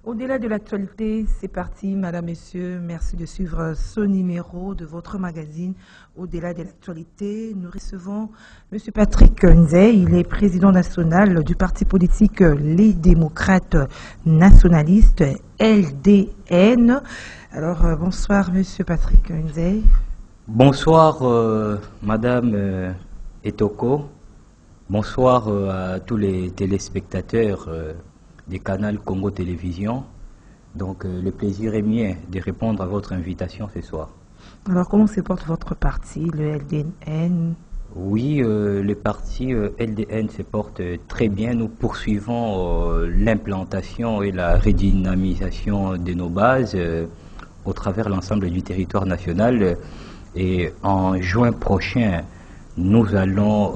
Au-delà de l'actualité, c'est parti, madame, messieurs. Merci de suivre ce numéro de votre magazine. Au-delà de l'actualité, nous recevons monsieur Patrick Nzey. Il est président national du parti politique Les Démocrates Nationalistes, LDN. Alors, bonsoir, monsieur Patrick Nzey. Bonsoir, madame Etoko. Bonsoir à tous les téléspectateurs des canaux Congo Télévision. Donc le plaisir est mien de répondre à votre invitation ce soir. Alors comment se porte votre parti, le LDN? Oui, le parti LDN se porte très bien. Nous poursuivons l'implantation et la redynamisation de nos bases au travers l'ensemble du territoire national. Et en juin prochain, nous allons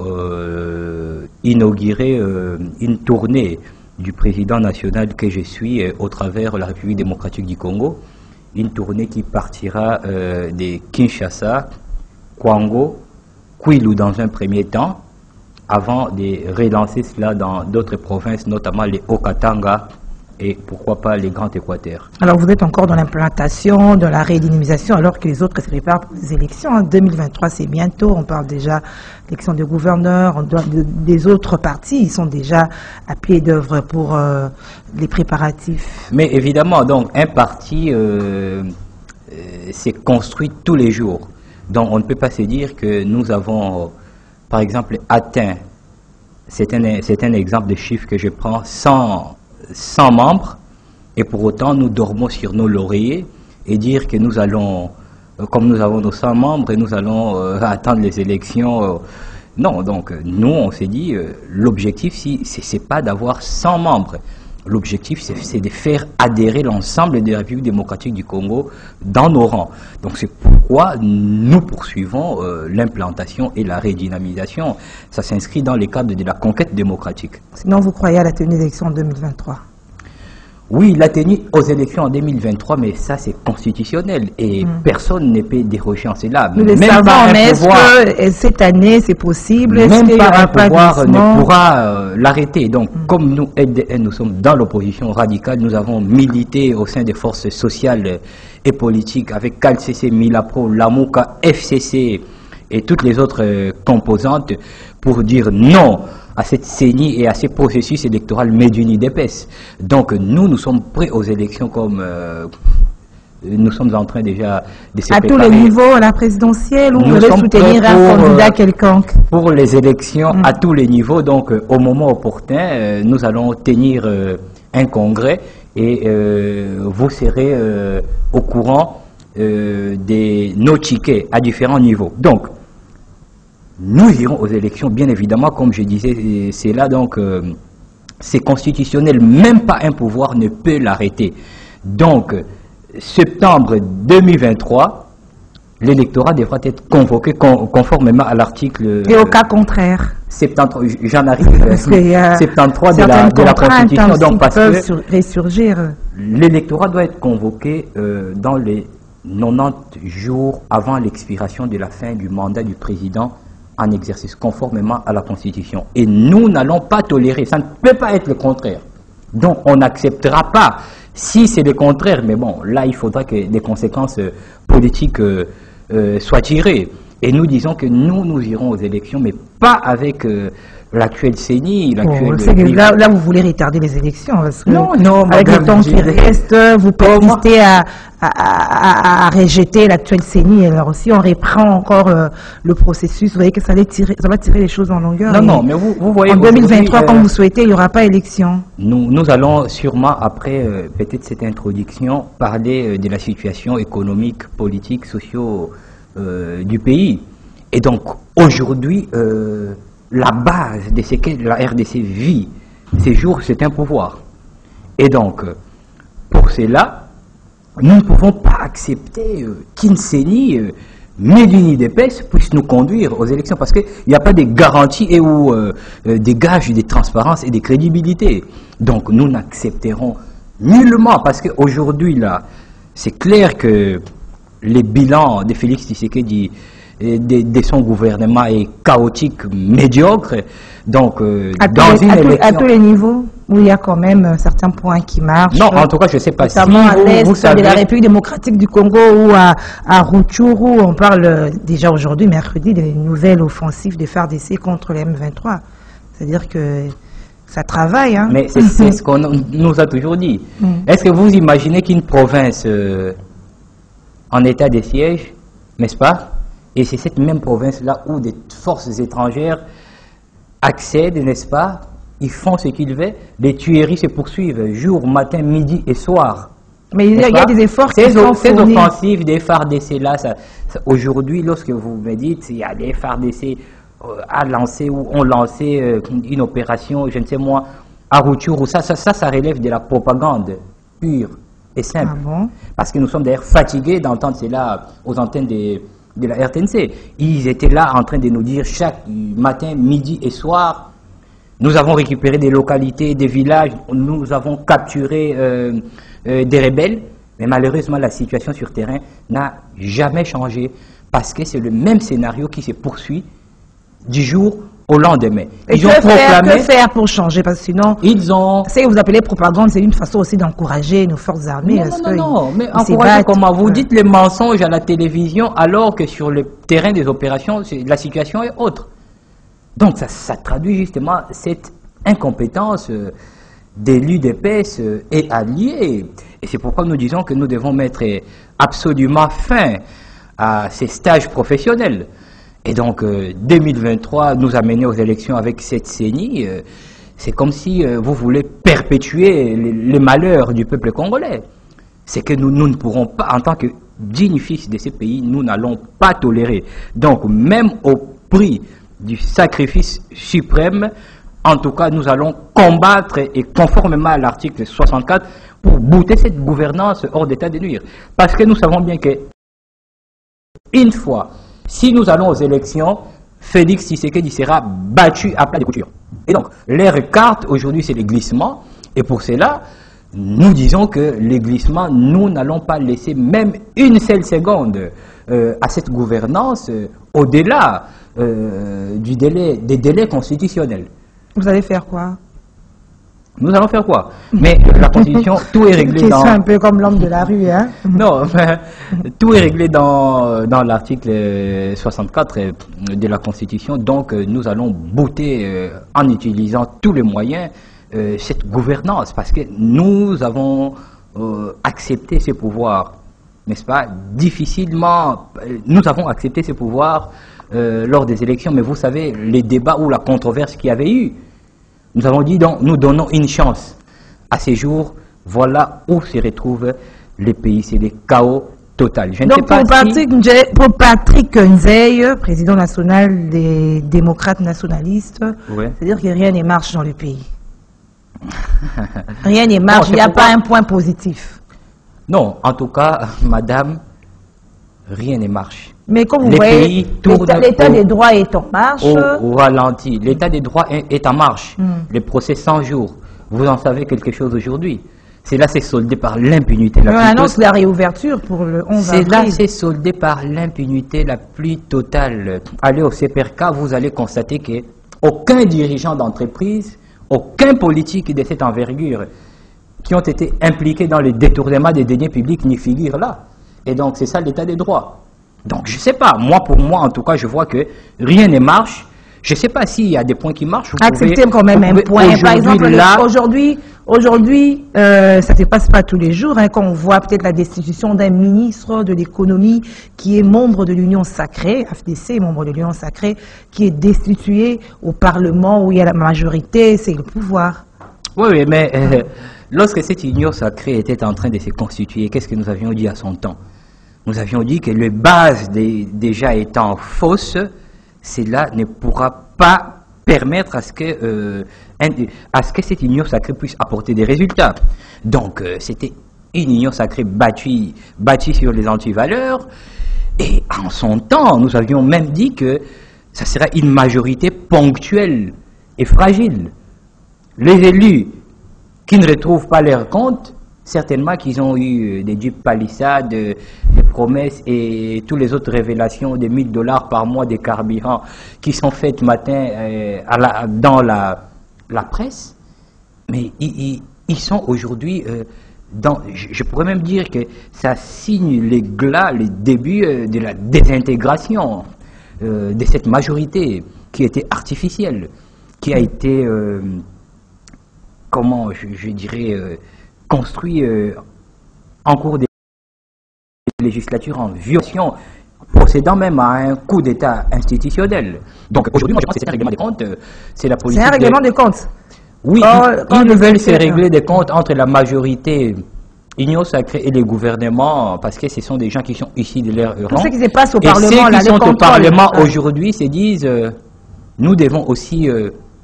inaugurer une tournée du président national que je suis au travers la République démocratique du Congo, une tournée qui partira de Kinshasa, Kwango, Kwilu dans un premier temps, avant de relancer cela dans d'autres provinces, notamment les Haut-Katanga et pourquoi pas les Grands Équateurs. Alors vous êtes encore dans l'implantation, dans la redynamisation, alors que les autres se préparent pour les élections. En 2023, c'est bientôt, on parle déjà d'élections de gouverneurs, des autres partis, ils sont déjà à pied d'œuvre pour les préparatifs. Mais évidemment, donc un parti s'est construit tous les jours. Donc on ne peut pas se dire que nous avons, par exemple, atteint, c'est un exemple de chiffre que je prends, 100 membres, et pour autant nous dormons sur nos lauriers et dire que nous allons, comme nous avons nos 100 membres, et nous allons attendre les élections. Non, donc nous on s'est dit, l'objectif, c'est pas d'avoir 100 membres. L'objectif, c'est de faire adhérer l'ensemble des Républiques démocratiques du Congo dans nos rangs. Donc c'est pourquoi nous poursuivons l'implantation et la redynamisation. Ça s'inscrit dans les cadres de la conquête démocratique. Sinon, vous croyez à la tenue des élections en 2023? Oui, la tenue aux élections en 2023, mais ça c'est constitutionnel et personne ne peut déroger en cela. Nous le savons, mais est-ce que cette année c'est possible? Même pas un pouvoir ne pourra l'arrêter. Donc comme nous, LDN, nous sommes dans l'opposition radicale, nous avons milité au sein des forces sociales et politiques avec CALCC, Milapro, Lamouka, FCC et toutes les autres composantes pour dire non à cette CENI et à ces processus électoraux MEDUNIDEPES. Donc nous sommes prêts aux élections comme nous sommes en train déjà de se préparer. À tous les niveaux, à la présidentielle, ou vous allez soutenir un candidat quelconque? Pour les élections à tous les niveaux, donc au moment opportun, nous allons tenir un congrès et vous serez au courant de nos tickets à différents niveaux. Donc, nous irons aux élections, bien évidemment, comme je disais, c'est là, donc, c'est constitutionnel, même pas un pouvoir ne peut l'arrêter. Donc, septembre 2023, l'électorat devra être convoqué conformément à l'article... Et au cas contraire? 73, j'en arrive, 73 de la Constitution, donc parce que ressurgir. L'électorat doit être convoqué dans les 90 jours avant l'expiration de la fin du mandat du président en exercice, conformément à la Constitution. Et nous n'allons pas tolérer, ça ne peut pas être le contraire. Donc on n'acceptera pas, si c'est le contraire, mais bon, là il faudra que des conséquences politiques soient tirées. Et nous disons que nous irons aux élections, mais pas avec l'actuel CENI. Là, vous voulez retarder les élections, parce que non, avec le temps qui reste, vous persistez à rejeter l'actuel CENI. Alors si on reprend encore le processus, vous voyez que ça va tirer les choses en longueur. Non, mais vous voyez... En 2023, comme vous souhaitez, il n'y aura pas élection. Nous allons sûrement, après peut-être cette introduction, parler de la situation économique, politique, socio du pays. Et donc, aujourd'hui, la base de ce que la RDC vit ces jours, c'est un pouvoir. Et donc, pour cela, nous ne pouvons pas accepter qu'une CENI, MEDUNIDEPES, puisse nous conduire aux élections, parce qu'il n'y a pas de garanties et ou des gages de transparence et de crédibilité. Donc, nous n'accepterons nullement, parce qu'aujourd'hui, là, c'est clair que les bilans de Félix Tshisekedi de son gouvernement est chaotique, médiocre. Donc, à tous les niveaux, où il y a quand même certains points qui marchent. Non, en tout cas, je ne sais pas si notamment à l'est vous savez... de la République démocratique du Congo ou à Rutshuru, on parle déjà aujourd'hui, mercredi, des nouvelles offensives des FARDC contre les M23. C'est-à-dire que ça travaille. Hein. Mais c'est ce qu'on nous a toujours dit. Est-ce que vous imaginez qu'une province en état de siège, n'est-ce pas? Et c'est cette même province-là où des forces étrangères accèdent, n'est-ce pas? Ils font ce qu'ils veulent, les tueries se poursuivent, jour, matin, midi et soir. Mais il y a des efforts qui sont Ces fournis. offensives des FARDC-là, aujourd'hui, lorsque vous me dites il y a des FARDC à lancer ou ont lancé une opération, je ne sais moi, à Rutshuru, ça relève de la propagande pure et simple. Ah bon? Parce que nous sommes d'ailleurs fatigués d'entendre cela aux antennes de la RTNC. Ils étaient là en train de nous dire chaque matin, midi et soir, nous avons récupéré des localités, des villages, nous avons capturé des rebelles, mais malheureusement la situation sur terrain n'a jamais changé parce que c'est le même scénario qui se poursuit du jour au lendemain. Ils ont proclamé... Que faire pour changer? Parce que sinon, ils ont... ce que vous appelez propagande, c'est une façon aussi d'encourager nos forces armées. Non, mais encourager comment? Vous dites les mensonges à la télévision alors que sur le terrain des opérations, la situation est autre. Donc ça traduit justement cette incompétence des l'UDPS et alliés. Et c'est pourquoi nous disons que nous devons mettre absolument fin à ces stages professionnels. Et donc 2023 nous amener aux élections avec cette CENI, c'est comme si vous voulez perpétuer les malheurs du peuple congolais. C'est que nous ne pourrons pas, en tant que dignes fils de ces pays, nous n'allons pas tolérer. Donc même au prix du sacrifice suprême, en tout cas, nous allons combattre et conformément à l'article 64 pour bouter cette gouvernance hors d'état de nuire. Parce que nous savons bien que, une fois, si nous allons aux élections, Félix Tshisekedi sera battu à plat de couture. Et donc, leur carte aujourd'hui, c'est les glissements. Et pour cela, nous disons que les glissements, nous n'allons pas laisser même une seule seconde à cette gouvernance au-delà des délais constitutionnels. Vous allez faire quoi? Nous allons faire quoi? Mais la Constitution, tout est réglé dans... C'est un peu comme l'homme de la rue, hein? Non, tout est réglé dans l'article 64 de la Constitution. Donc, nous allons bouter en utilisant tous les moyens cette gouvernance, parce que nous avons accepté ces pouvoirs, n'est-ce pas? Difficilement, nous avons accepté ces pouvoirs lors des élections, mais vous savez, les débats ou la controverse qu'il y avait eu, nous avons dit donc, nous donnons une chance. À ces jours, voilà où se retrouvent les pays, c'est le chaos total. Je ne sais pas pour Patrick Nzeye, président national des démocrates nationalistes, ouais. C'est-à-dire que rien ne marche dans le pays. Rien ne marche, il n'y a pas un point positif. Non, en tout cas, madame, rien ne marche. Mais comme vous voyez, l'état des droits est en marche. Au ralenti. L'état des droits est en marche. Les procès 100 jours. Vous en savez quelque chose aujourd'hui. Cela s'est soldé par l'impunité la plus totale. On annonce la réouverture pour le 11 avril. Cela s'est soldé par l'impunité la plus totale. Allez au CPRK, vous allez constater qu'aucun dirigeant d'entreprise, aucun politique de cette envergure qui ont été impliqués dans le détournement des deniers publics n'y figure là. Et donc c'est ça l'état des droits. Donc je ne sais pas, pour moi en tout cas, je vois que rien ne marche. Je ne sais pas s'il y a des points qui marchent. Acceptez quand même un point. Par exemple, aujourd'hui, ça ne se passe pas tous les jours, hein, quand on voit peut-être la destitution d'un ministre de l'économie qui est membre de l'Union sacrée, FDC, membre de l'Union sacrée, qui est destitué au Parlement où il y a la majorité, c'est le pouvoir. Oui, mais lorsque cette Union sacrée était en train de se constituer, qu'est-ce que nous avions dit à son temps? Nous avions dit que les bases déjà étant fausses, cela ne pourra pas permettre à ce que cette union sacrée puisse apporter des résultats. Donc, c'était une union sacrée bâtie sur les antivaleurs. Et en son temps, nous avions même dit que ça serait une majorité ponctuelle et fragile. Les élus qui ne retrouvent pas leur compte, certainement qu'ils ont eu des dupes palissades, des promesses et toutes les autres révélations de $1000 par mois de carburant qui sont faites matin dans la presse. mais ils sont aujourd'hui je pourrais même dire que ça signe les débuts de la désintégration de cette majorité qui était artificielle, qui a été, comment je dirais, construit en cours des législatures en violation, procédant même à un coup d'État institutionnel. Donc aujourd'hui, moi je pense que c'est un règlement des comptes, c'est la politique. C'est un règlement des comptes. Oui, ils veulent se régler des comptes entre la majorité Union sacrée et les gouvernements, parce que ce sont des gens qui sont issus de leur rang. Tout ce qui se passe au et Parlement, ceux qui sont au Parlement ouais. aujourd'hui se disent, nous devons aussi,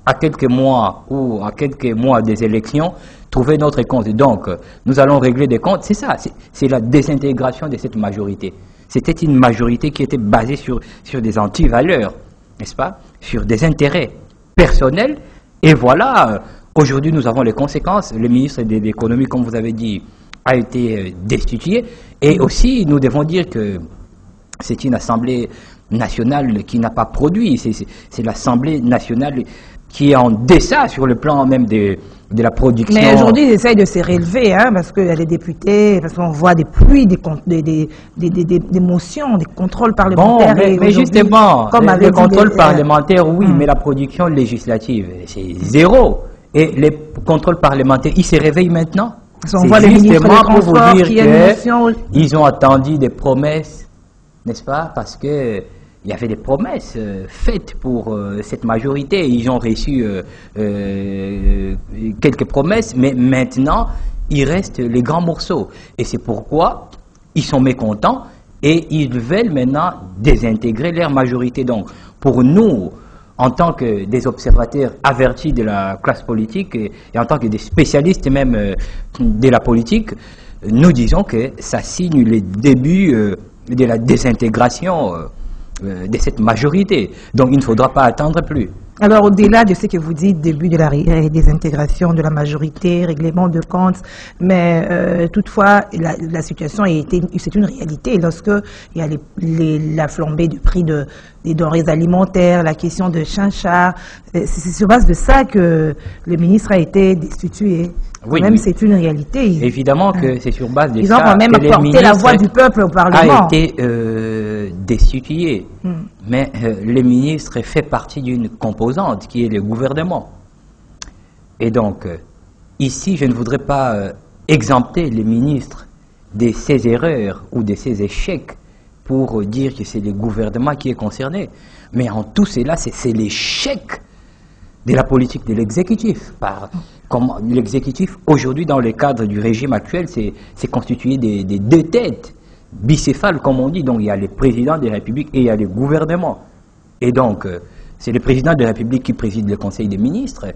à quelques mois ou à quelques mois des élections, trouver notre compte. Donc, nous allons régler des comptes. C'est ça, c'est la désintégration de cette majorité. C'était une majorité qui était basée sur des antivaleurs, n'est-ce pas? Sur des intérêts personnels. Et voilà, aujourd'hui nous avons les conséquences. Le ministre de l'économie, comme vous avez dit, a été destitué. Et aussi, nous devons dire que c'est une assemblée nationale qui n'a pas produit. C'est l'assemblée nationale qui est en deçà sur le plan même de la production. Mais aujourd'hui, ils essayent de se relever, hein, parce qu'il y a les députés, parce qu'on voit des pluies, des motions, des contrôles parlementaires. Bon, mais justement, comme le contrôle parlementaire, oui, mais la production législative, c'est zéro. Et les contrôles parlementaires, ils se réveillent maintenant. On voit les ministres des Transports qui ils ont attendu des promesses, n'est-ce pas? Parce que il y avait des promesses faites pour cette majorité. Ils ont reçu quelques promesses, mais maintenant, il reste les grands morceaux. Et c'est pourquoi ils sont mécontents et ils veulent maintenant désintégrer leur majorité. Donc, pour nous, en tant que des observateurs avertis de la classe politique et en tant que des spécialistes même de la politique, nous disons que ça signe les débuts de la désintégration de cette majorité. Donc il ne faudra pas attendre plus. Alors au-delà de ce que vous dites, début de la désintégration de la majorité, règlement de comptes, mais toutefois la situation c'est une réalité lorsque il y a la flambée du prix des denrées alimentaires, la question de Chinchard. C'est sur base de ça que le ministre a été destitué. Oui, même oui. C'est une réalité. Évidemment que c'est sur base de ça. Ils ont quand même apporté la voix du peuple au Parlement. A été destitué. Mais le ministre fait partie d'une composante qui est le gouvernement. Et donc, ici, je ne voudrais pas exempter le ministre de ses erreurs ou de ses échecs pour dire que c'est le gouvernement qui est concerné. Mais en tout cela, c'est l'échec de la politique de l'exécutif. L'exécutif, aujourd'hui, dans le cadre du régime actuel, c'est constitué des deux têtes, bicéphales, comme on dit. Donc, il y a le président de la République et il y a le gouvernement. Et donc, c'est le président de la République qui préside le Conseil des ministres.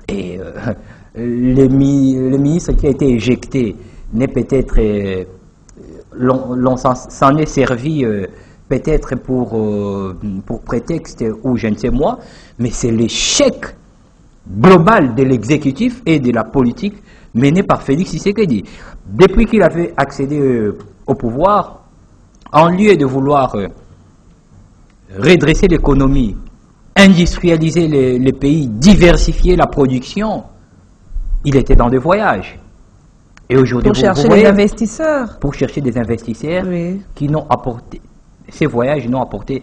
Et le ministre qui a été éjecté n'est peut-être... l'on s'en est servi peut-être pour prétexte ou je ne sais moi, mais c'est l'échec global de l'exécutif et de la politique menée par Félix Tshisekedi. Depuis qu'il avait accédé au pouvoir, en lieu de vouloir redresser l'économie, industrialiser les pays, diversifier la production, il était dans des voyages. Et aujourd'hui, pour chercher des investisseurs. Pour chercher des investisseurs oui. Qui n'ont apporté, ces voyages n'ont apporté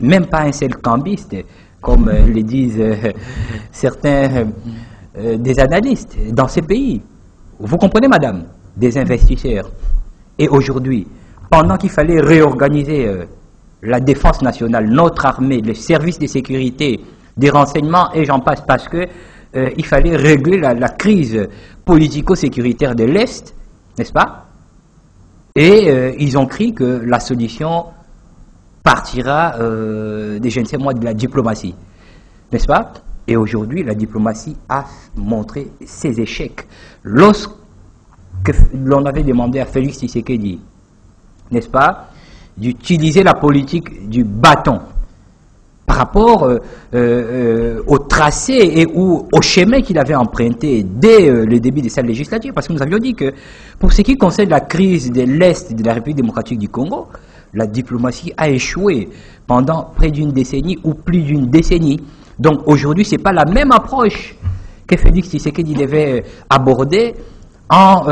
même pas un seul cambiste, comme le disent certains des analystes dans ces pays. Vous comprenez, madame? Des investisseurs. Et aujourd'hui, pendant qu'il fallait réorganiser la défense nationale, notre armée, les services de sécurité, des renseignements, et j'en passe, parce que il fallait régler la crise politico-sécuritaire de l'Est, n'est-ce pas? Et ils ont cru que la solution partira de je ne sais moi de la diplomatie, n'est-ce pas? Et aujourd'hui, la diplomatie a montré ses échecs. Lorsque l'on avait demandé à Félix Tshisekedi, n'est-ce pas, d'utiliser la politique du bâton par rapport au tracé et au chemin qu'il avait emprunté dès le début de cette législature, parce que nous avions dit que pour ce qui concerne la crise de l'Est de la République démocratique du Congo, la diplomatie a échoué pendant près d'une décennie ou plus d'une décennie. Donc aujourd'hui, ce n'est pas la même approche que Félix Tshisekedi devait aborder en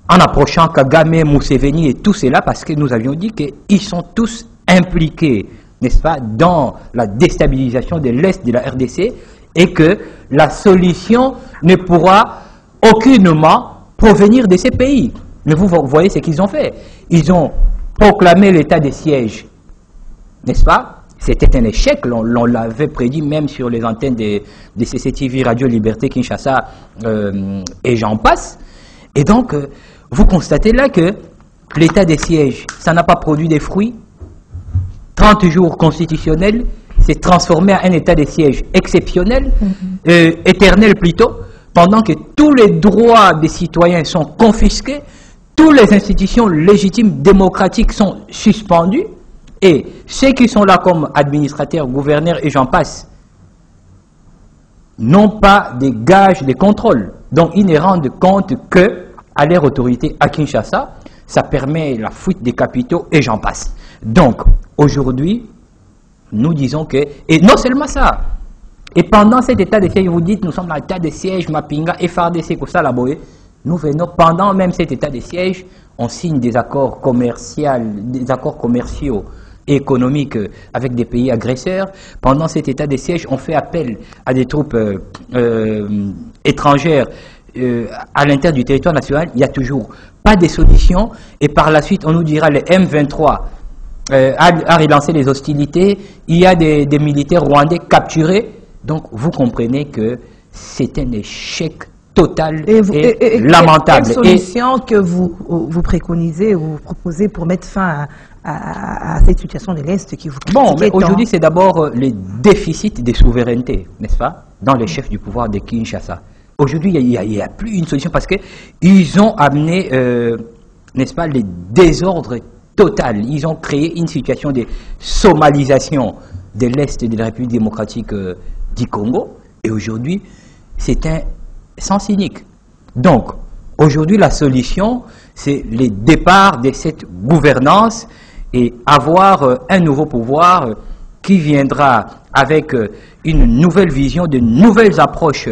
approchant Kagame, Museveni et tout cela, parce que nous avions dit qu'ils sont tous impliqués, n'est-ce pas, dans la déstabilisation de l'Est de la RDC, et que la solution ne pourra aucunement provenir de ces pays. Mais vous voyez ce qu'ils ont fait. Ils ont proclamé l'état de siège, n'est-ce pas? C'était un échec, on l'avait prédit même sur les antennes de CCTV, Radio Liberté, Kinshasa, et j'en passe. Et donc, vous constatez là que l'état de siège, ça n'a pas produit des fruits. 30 jours constitutionnels s'est transformé en un état de siège exceptionnel, éternel plutôt, pendant que tous les droits des citoyens sont confisqués, toutes les institutions légitimes démocratiques sont suspendues, et ceux qui sont là comme administrateurs, gouverneurs et j'en passe, n'ont pas des gages de contrôle. Donc ils ne rendent compte que à leur autorité à Kinshasa, ça permet la fuite des capitaux et j'en passe. Donc aujourd'hui, nous disons que, et non seulement ça, et pendant cet état de siège, vous dites, nous sommes dans l'état de siège, Mapinga, FRDC, Kosa, Laboé, nous venons, pendant même cet état de siège, on signe des accords commerciaux et économiques avec des pays agresseurs. Pendant cet état de siège, on fait appel à des troupes étrangères à l'intérieur du territoire national. Il n'y a toujours pas de solution. Et par la suite, on nous dira le M23 a relancé les hostilités. Il y a des militaires rwandais capturés. Donc, vous comprenez que c'est un échec total et lamentable. Quelle solution que vous préconisez ou vous proposez pour mettre fin à cette situation de l'Est qui vous critiquez? Bon, mais aujourd'hui, c'est d'abord les déficits de souveraineté, n'est-ce pas, dans les chefs du pouvoir de Kinshasa. Aujourd'hui, il n'y a plus une solution parce qu'ils ont amené, n'est-ce pas, les désordres total. Ils ont créé une situation de somalisation de l'Est de la République démocratique du Congo. Et aujourd'hui, c'est un sens cynique. Donc, aujourd'hui, la solution, c'est le départ de cette gouvernance et avoir un nouveau pouvoir qui viendra avec une nouvelle vision, de nouvelles approches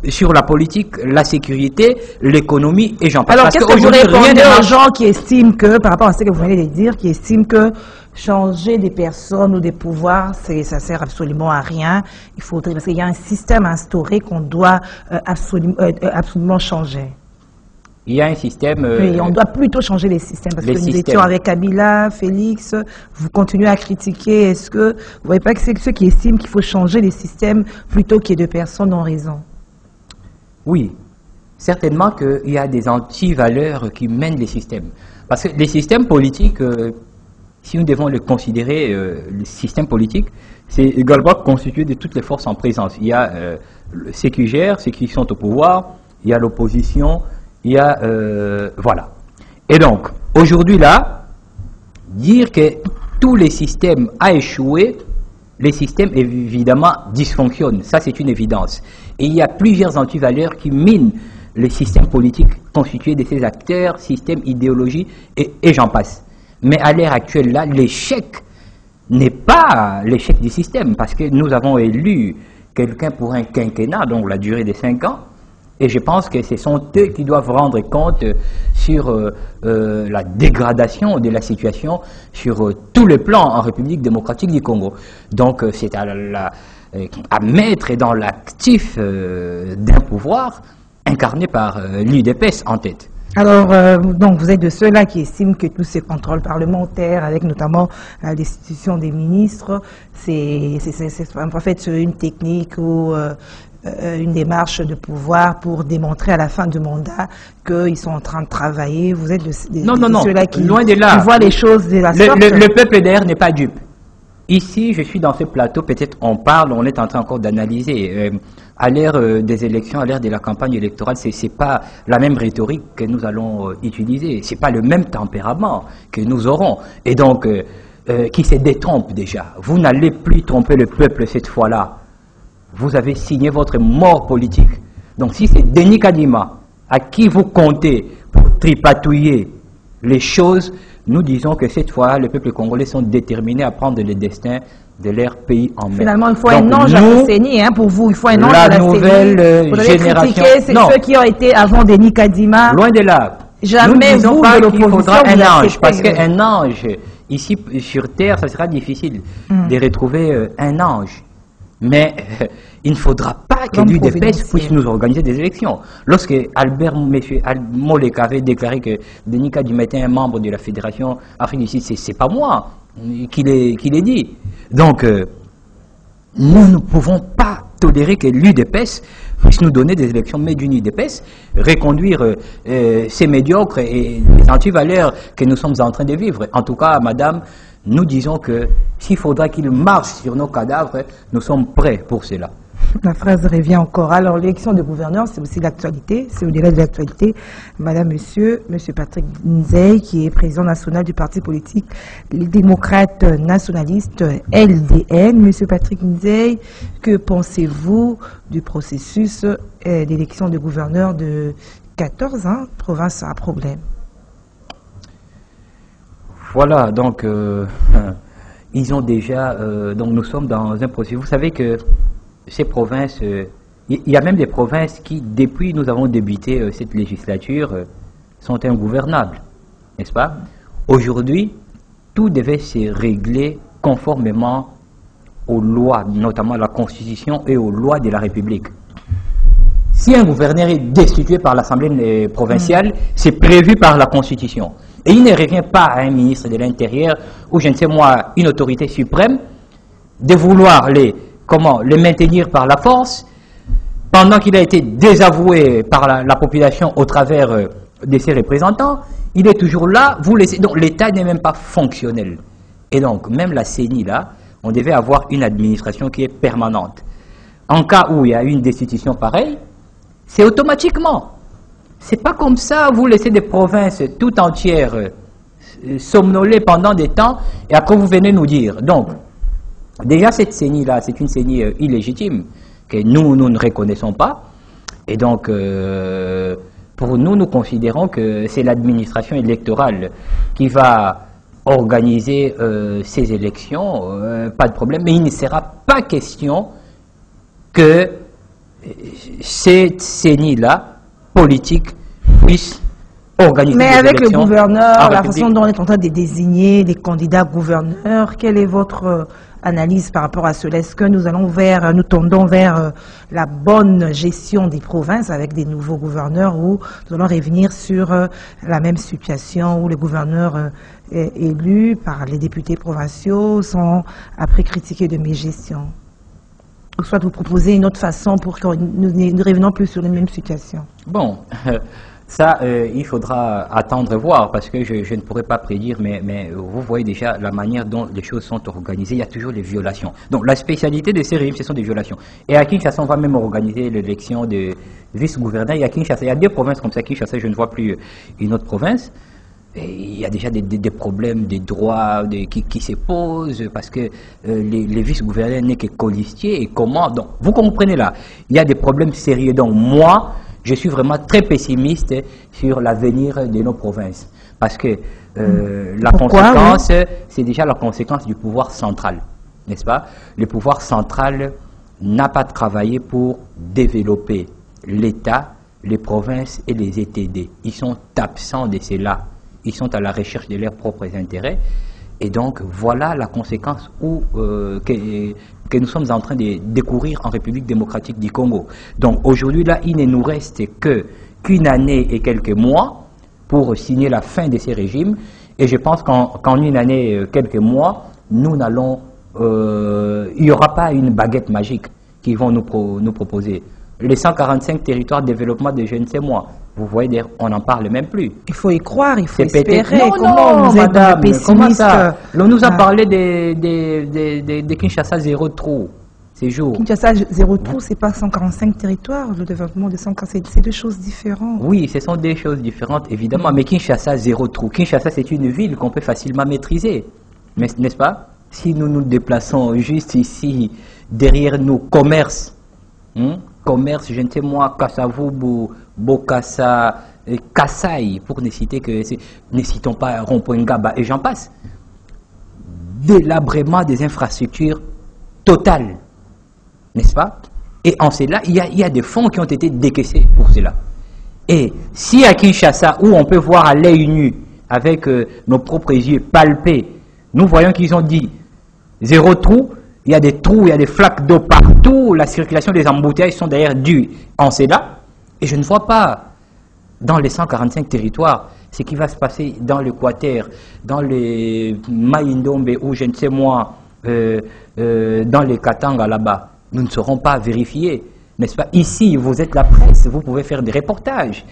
sur la politique, la sécurité, l'économie et j'en passe. Alors, qu'est-ce que vous répondez aux gens qui estiment que, par rapport à ce que vous venez de dire, qui estiment que changer des personnes ou des pouvoirs, ça sert absolument à rien. Il faudrait, parce qu'il y a un système instauré qu'on doit absolument changer. Il y a un système... oui, on doit plutôt changer les systèmes, parce que nous étions avec Kabila, Félix, vous continuez à critiquer. Est-ce que vous ne voyez pas que c'est ceux qui estiment qu'il faut changer les systèmes plutôt qu'il y ait de personnes ont raison? Oui, certainement qu'il y a des anti-valeurs qui mènent les systèmes. Parce que les systèmes politiques, si nous devons le considérer, le système politique, c'est également constitué de toutes les forces en présence. Il y a ceux qui gèrent, ceux qui sont au pouvoir, il y a l'opposition, il y a... voilà. Et donc, aujourd'hui là, dire que tous les systèmes ont échoué, les systèmes évidemment dysfonctionnent. Ça, c'est une évidence. Et il y a plusieurs antivaleurs qui minent le système politique constitué de ces acteurs, systèmes, idéologies, et j'en passe. Mais à l'ère actuelle là, l'échec n'est pas l'échec du système, parce que nous avons élu quelqu'un pour un quinquennat, donc la durée de 5 ans, et je pense que ce sont eux qui doivent rendre compte sur la dégradation de la situation sur tous les plans en République démocratique du Congo. Donc c'est à mettre dans l'actif d'un pouvoir incarné par l'UDPS en tête. Alors, donc vous êtes de ceux-là qui estiment que tous ces contrôles parlementaires, avec notamment l'institution des ministres, c'est en fait une technique ou une démarche de pouvoir pour démontrer à la fin du mandat qu'ils sont en train de travailler. Vous êtes de ceux-là qui voient les choses de la sorte. Le peuple d'ailleurs n'est pas dupe. Ici, je suis dans ce plateau, peut-être on parle, on est en train encore d'analyser. À l'ère des élections, à l'ère de la campagne électorale, c'est pas la même rhétorique que nous allons utiliser. C'est pas le même tempérament que nous aurons. Et donc, qui se détrompe déjà. Vous n'allez plus tromper le peuple cette fois-là. Vous avez signé votre mort politique. Donc, si c'est Denis Kadima à qui vous comptez pour tripatouiller les choses, nous disons que cette fois, les peuples congolais sont déterminés à prendre le destin de leur pays en main. Finalement, il faut Donc, un ange à la CENI, hein, pour vous. Il faut un ange à la CENI. La nouvelle génération. C'est ceux qui ont été avant Denis Kadima. Loin de là. Jamais nous disons vous, pas de qu'il faudra l'opposition, un ange, parce qu'un ange, ici sur Terre, ça sera difficile de retrouver un ange. Mais il ne faudra pas que l'UDPS puisse nous organiser des élections. Lorsque M. Moleka avait déclaré que Denis Kadima était un membre de la Fédération Afrique du Sud, c'est pas moi qui l'ai dit. Donc, nous ne pouvons pas tolérer que l'UDPS puisse nous donner des élections, mais d'une UDPS, reconduire ces médiocres et les antivaleurs que nous sommes en train de vivre. En tout cas, madame, nous disons que s'il faudra qu'ils marchent sur nos cadavres, nous sommes prêts pour cela. La phrase revient encore. Alors, l'élection de gouverneur, c'est aussi l'actualité, c'est au-delà de l'actualité. Madame, monsieur Patrick Nzey, qui est président national du parti politique Les Démocrates Nationalistes, LDN. Monsieur Patrick Nzey, que pensez-vous du processus d'élection de gouverneur de 14 provinces à problème? Voilà, donc, ils ont déjà, donc nous sommes dans un processus. Vous savez que ces provinces, il y a même des provinces qui, depuis nous avons débuté cette législature, sont ingouvernables, n'est-ce pas? Aujourd'hui, tout devait se régler conformément aux lois, notamment à la Constitution et aux lois de la République. Si un gouverneur est destitué par l'Assemblée provinciale, c'est prévu par la Constitution. Et il ne revient pas à un ministre de l'Intérieur ou, je ne sais moi, une autorité suprême de vouloir les maintenir par la force pendant qu'il a été désavoué par la population au travers de ses représentants. Il est toujours là, vous laissez. Donc l'État n'est même pas fonctionnel. Et donc, même la CENI, là, on devait avoir une administration qui est permanente. En cas où il y a une destitution pareille, c'est automatiquement. C'est pas comme ça, vous laissez des provinces tout entières somnoler pendant des temps et après vous venez nous dire. Donc, déjà cette CENI-là, c'est une CENI illégitime que nous ne reconnaissons pas. Et donc, pour nous, nous considérons que c'est l'administration électorale qui va organiser ces élections, pas de problème. Mais il ne sera pas question que cette CENI-là, politique, puisse organiser des élections. Mais avec le gouverneur, la façon dont on est en train de désigner les candidats gouverneurs, quelle est votre analyse par rapport à cela? Est-ce que nous tendons vers la bonne gestion des provinces avec des nouveaux gouverneurs, ou nous allons revenir sur la même situation où les gouverneurs élus par les députés provinciaux sont après critiqués de mégestion? Ou soit vous proposez une autre façon pour que nous ne revenons plus sur les mêmes situations? Bon, ça, il faudra attendre et voir, parce que je ne pourrais pas prédire, mais vous voyez déjà la manière dont les choses sont organisées, il y a toujours des violations. Donc la spécialité de ces régimes, ce sont des violations. Et à Kinshasa, on va même organiser l'élection de vice-gouverneur. Il y a Kinshasa, il y a deux provinces comme ça. Kinshasa, je ne vois plus une autre province. Et il y a déjà des problèmes, des droits qui se posent, parce que les vice-gouverneurs n'est que colistiers. Et comment? Donc, vous comprenez là, il y a des problèmes sérieux. Donc, moi, je suis vraiment très pessimiste sur l'avenir de nos provinces. Parce que la conséquence, c'est déjà la conséquence du pouvoir central, n'est-ce pas? Le pouvoir central n'a pas travaillé pour développer l'État, les provinces et les ETD. Ils sont absents de cela. Ils sont à la recherche de leurs propres intérêts. Et donc, voilà la conséquence que nous sommes en train de découvrir en République démocratique du Congo. Donc, aujourd'hui, là, il ne nous reste qu'une année et quelques mois pour signer la fin de ces régimes. Et je pense qu'en une année et quelques mois, il n'y aura pas une baguette magique qu'ils vont nous proposer. Les 145 territoires de développement de je ne sais moi. Vous voyez, on n'en parle même plus. Il faut y croire, il faut espérer. Non, vous êtes pessimiste? Comment ça? On nous a parlé de Kinshasa zéro trou ces jours. Kinshasa zéro trou, c'est pas 145 territoires. Le développement de 145, c'est deux choses différentes. Oui, ce sont des choses différentes, évidemment. Mais Kinshasa zéro trou. Kinshasa, c'est une ville qu'on peut facilement maîtriser, n'est-ce pas? Si nous nous déplaçons juste ici, derrière nos commerces, commerce, je ne sais moi, Kassavoubou, Bokassa, Kassai, pour ne citer que, ne citons pas Rompoingaba et j'en passe. Délabrement des infrastructures totale, n'est-ce pas? Et en cela, il y a des fonds qui ont été décaissés pour cela. Et si à Kinshasa, où on peut voir à l'œil nu, avec nos propres yeux palpés, nous voyons qu'ils ont dit zéro trou, il y a des trous, il y a des flaques d'eau partout, la circulation des embouteillages sont d'ailleurs dues en cela, et je ne vois pas dans les 145 territoires ce qui va se passer dans l'Équateur, dans les Maïndombe ou je ne sais moi, dans les Katanga là-bas. Nous ne serons pas vérifiés, n'est-ce pas? Ici, vous êtes la presse, vous pouvez faire des reportages.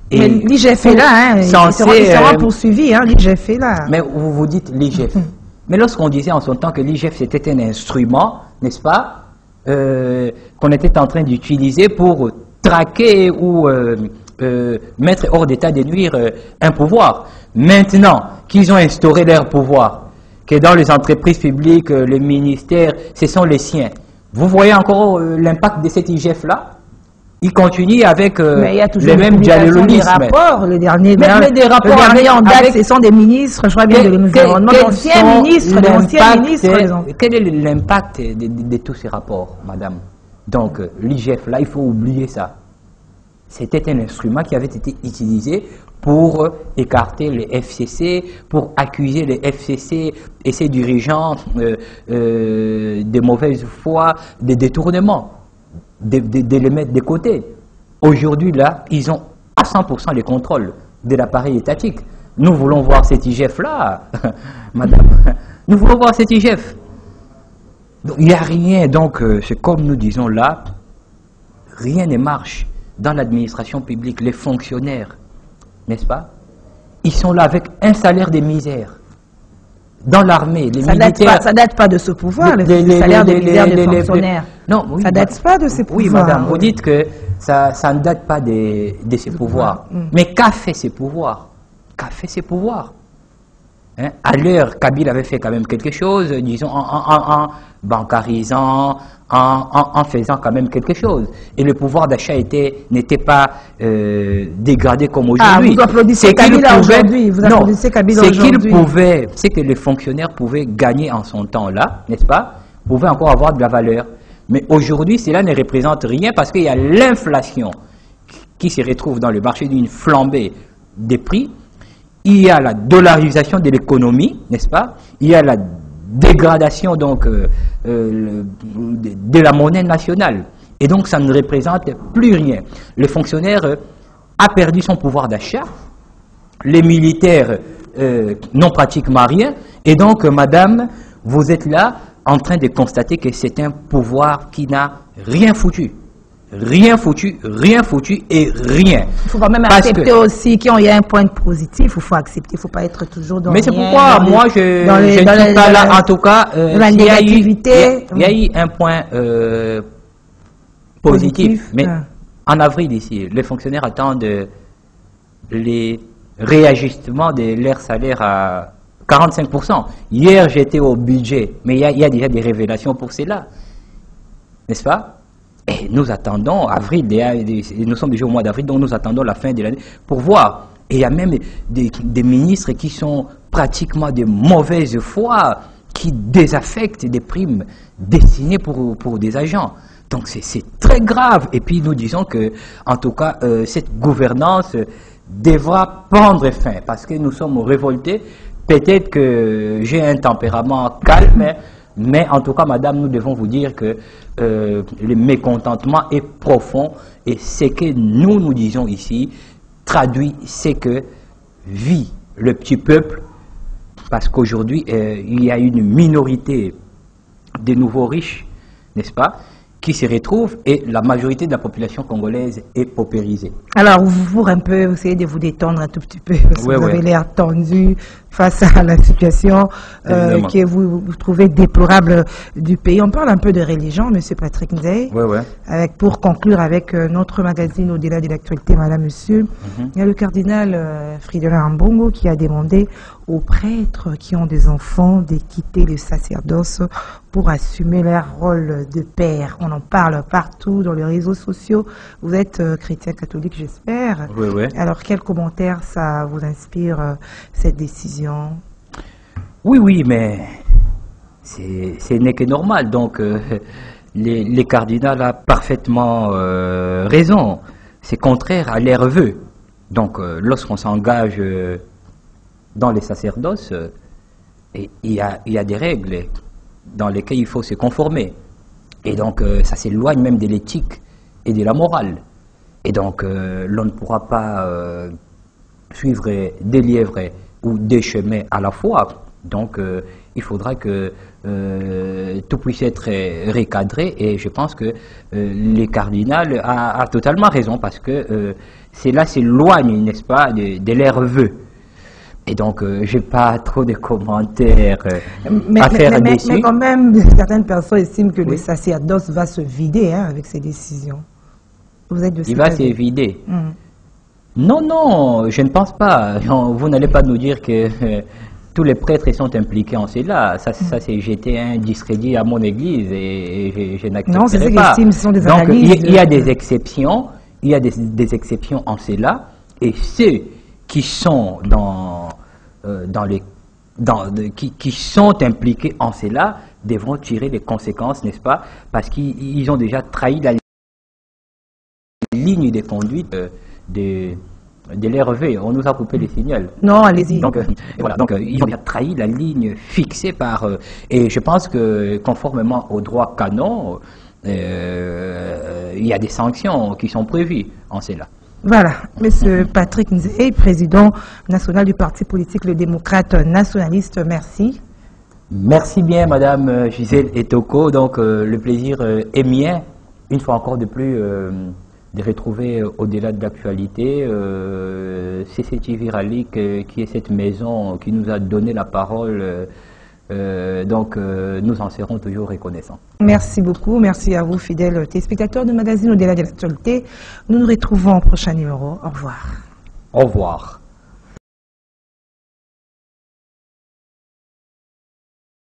Et mais l'IGF est là, hein, il sera poursuivi, hein, l'IGF est là. Mais vous dites l'IGF. Mais lorsqu'on disait en son temps que l'IGF c'était un instrument, n'est-ce pas, qu'on était en train d'utiliser pour traquer ou mettre hors d'état de nuire un pouvoir. Maintenant qu'ils ont instauré leur pouvoir, que dans les entreprises publiques, les ministères, ce sont les siens. Vous voyez encore l'impact de cet IGF-là? Il continue avec les mêmes dialogismes. Le dernier en date, ce sont des ministres, je crois bien, de l'environnement, d'anciens ministres. Quel est l'impact de tous ces rapports, madame? Donc, l'IGF, là, il faut oublier ça. C'était un instrument qui avait été utilisé pour écarter les FCC, pour accuser les FCC et ses dirigeants de mauvaise foi, de détournement, de les mettre de côté. Aujourd'hui, là, ils ont à 100% les contrôles de l'appareil étatique. Nous voulons voir cet IGF-là, madame. Nous voulons voir cet IGF. Donc, il n'y a rien, donc, c'est comme nous disons là, rien ne marche dans l'administration publique. Les fonctionnaires, n'est-ce pas? Ils sont là avec un salaire de misère. Dans l'armée, les militaires... Ça date pas de ce pouvoir, le salaire de misère des fonctionnaires. Non, oui, ça date pas de ces pouvoirs. Oui, madame, vous dites que ça ne date pas de ces pouvoirs. Mais qu'a fait ces pouvoirs? Qu'a fait ces pouvoirs? Hein? À l'heure, Kabila avait fait quand même quelque chose, disons, en bancarisant, en faisant quand même quelque chose. Et le pouvoir d'achat n'était pas dégradé comme aujourd'hui. Ah, vous applaudissez Kabila aujourd'hui. Vous applaudissez Kabila aujourd'hui. C'est que les fonctionnaires pouvaient gagner en son temps-là, n'est-ce pas? Pouvaient encore avoir de la valeur. Mais aujourd'hui, cela ne représente rien parce qu'il y a l'inflation qui se retrouve dans le marché d'une flambée des prix. Il y a la dollarisation de l'économie, n'est-ce pas? Il y a la dégradation donc de la monnaie nationale. Et donc ça ne représente plus rien. Le fonctionnaire a perdu son pouvoir d'achat. Les militaires n'ont pratiquement rien. Et donc, madame, vous êtes là en train de constater que c'est un pouvoir qui n'a rien foutu. Rien foutu et rien. Il faut quand même accepter aussi qu'il y a un point positif, il faut accepter, il ne faut pas être toujours dans... Mais c'est pourquoi moi je ne suis pas là, en tout cas, la négativité. Il y a eu un point positif, mais en avril ici, les fonctionnaires attendent les réajustements de leur salaire à 45%. Hier j'étais au budget, mais il y a déjà des révélations pour cela, n'est-ce pas? Et nous attendons avril, nous sommes déjà au mois d'avril, donc nous attendons la fin de l'année pour voir. Et il y a même des ministres qui sont pratiquement de mauvaise foi, qui désaffectent des primes destinées pour des agents. Donc c'est très grave. Et puis nous disons que, en tout cas, cette gouvernance devra prendre fin, parce que nous sommes révoltés. Peut-être que j'ai un tempérament calme, mais en tout cas, madame, nous devons vous dire que le mécontentement est profond, et ce que nous disons ici traduit ce que vit le petit peuple, parce qu'aujourd'hui, il y a une minorité de nouveaux riches, n'est-ce pas, qui se retrouvent, et la majorité de la population congolaise est paupérisée. Alors, vous essayez de vous détendre un tout petit peu, parce que vous avez l'air tendu face à la situation que vous trouvez déplorable du pays. On parle un peu de religion, M. Patrick Nzey. Pour conclure avec notre magazine Au-delà de l'actualité, madame, monsieur, il y a le cardinal Fridolin Ambongo qui a demandé aux prêtres qui ont des enfants de quitter le sacerdoce pour assumer leur rôle de père. On en parle partout dans les réseaux sociaux. Vous êtes chrétien catholique, j'espère. Alors, quel commentaire ça vous inspire, cette décision? Oui, mais ce n'est que normal. Donc, les cardinaux ont parfaitement raison. C'est contraire à leurs vœux. Donc, lorsqu'on s'engage dans les sacerdoces, il y a des règles dans lesquelles il faut se conformer. Et donc, ça s'éloigne même de l'éthique et de la morale. Et donc, l'on ne pourra pas suivre des lièvres ou des chemins à la fois. Donc, il faudra que tout puisse être recadré. Et je pense que les cardinaux a totalement raison, parce que cela s'éloigne, n'est-ce pas, de leurs vœux. Et donc, je n'ai pas trop de commentaires à faire dessus. Mais quand même, certaines personnes estiment que le sacerdoce va se vider avec ces décisions. Vous êtes de Il va se vider. Non, non, je ne pense pas. Vous n'allez pas nous dire que tous les prêtres sont impliqués en cela. Ça c'est jeter un discrédit à mon église et je n'accepterai pas. Non, c'est ce qu'estiment, ce sont des analyses. Donc, il y a des exceptions, il y a des exceptions en cela, et ceux qui sont qui sont impliqués en cela devront tirer les conséquences, n'est-ce pas? Parce qu'ils ont déjà trahi la ligne de conduite de l'RV. On nous a coupé les signaux. Non, allez-y. Donc, voilà, donc ils ont déjà trahi la ligne fixée par... et je pense que conformément au droit canon, il y a des sanctions qui sont prévues en cela. Voilà, Monsieur Patrick Nzey, président national du parti politique Le Démocrate Nationaliste, merci. Merci bien, Madame Gisèle Etoko. Donc, le plaisir est mien, une fois encore de plus, de retrouver au-delà de l'actualité CCTV Rally, qui est cette maison qui nous a donné la parole. Donc, nous en serons toujours reconnaissants. Merci beaucoup. Merci à vous, fidèles téléspectateurs de Magazine Au-delà de l'actualité. Nous nous retrouvons au prochain numéro. Au revoir. Au revoir.